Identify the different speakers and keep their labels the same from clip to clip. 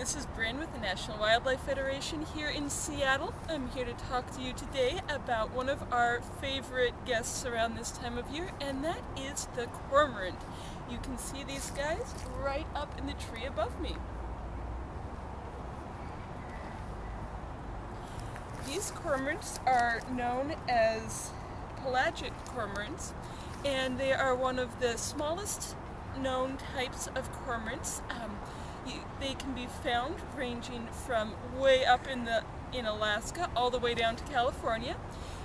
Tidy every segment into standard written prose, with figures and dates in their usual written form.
Speaker 1: This is Bryn with the National Wildlife Federation here in Seattle. I'm here to talk to you today about one of our favorite guests around this time of year, and that is the cormorant. You can see these guys right up in the tree above me. These cormorants are known as pelagic cormorants, and they are one of the smallest known types of cormorants. They can be found ranging from way up in Alaska all the way down to California.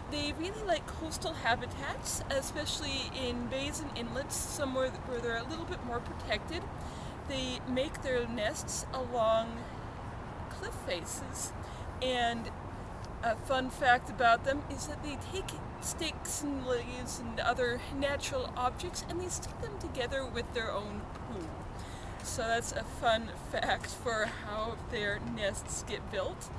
Speaker 1: They really like coastal habitats, especially in bays and inlets, somewhere where they're a little bit more protected. They make their nests along cliff faces, and a fun fact about them is that they take sticks and leaves and other natural objects and they stick them together with their own poo. So that's a fun fact for how their nests get built.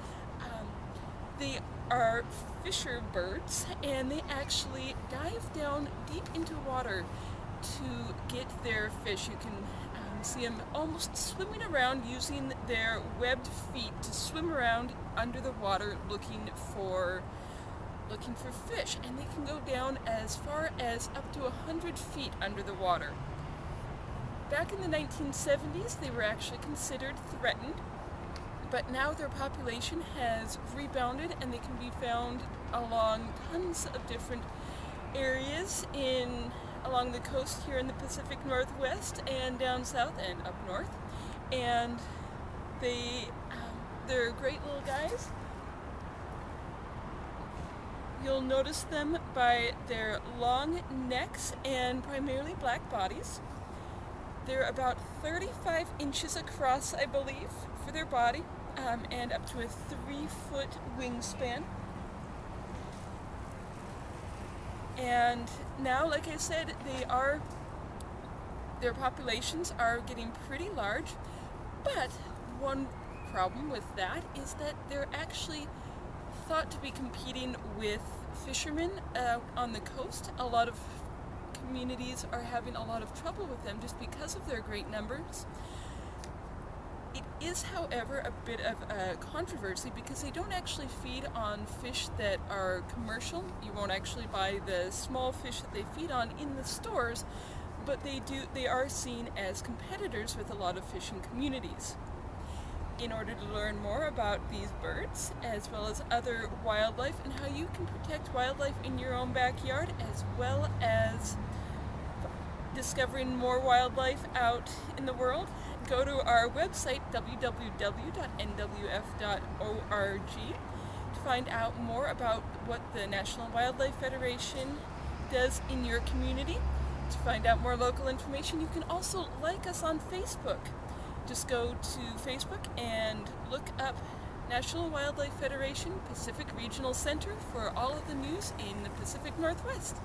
Speaker 1: They are fisher birds, and they actually dive down deep into water to get their fish. You can see them almost swimming around using their webbed feet to swim around under the water looking for fish, and they can go down as far as up to 100 feet under the water. Back in the 1970s, they were actually considered threatened, but now their population has rebounded and they can be found along tons of different areas along the coast here in the Pacific Northwest and down south and up north. And they're great little guys. You'll notice them by their long necks and primarily black bodies. They're about 35 inches across, I believe, for their body, and up to a 3-foot wingspan. And now, like I said, their populations are getting pretty large, but one problem with that is that they're actually thought to be competing with fishermen on the coast. A lot of communities are having a lot of trouble with them just because of their great numbers. It is, however, a bit of a controversy because they don't actually feed on fish that are commercial. You won't actually buy the small fish that they feed on in the stores, but they are seen as competitors with a lot of fishing communities. In order to learn more about these birds, as well as other wildlife and how you can protect wildlife in your own backyard, as well as discovering more wildlife out in the world, go to our website, www.nwf.org, to find out more about what the National Wildlife Federation does in your community. To find out more local information, you can also like us on Facebook. Just go to Facebook and look up National Wildlife Federation Pacific Regional Center for all of the news in the Pacific Northwest.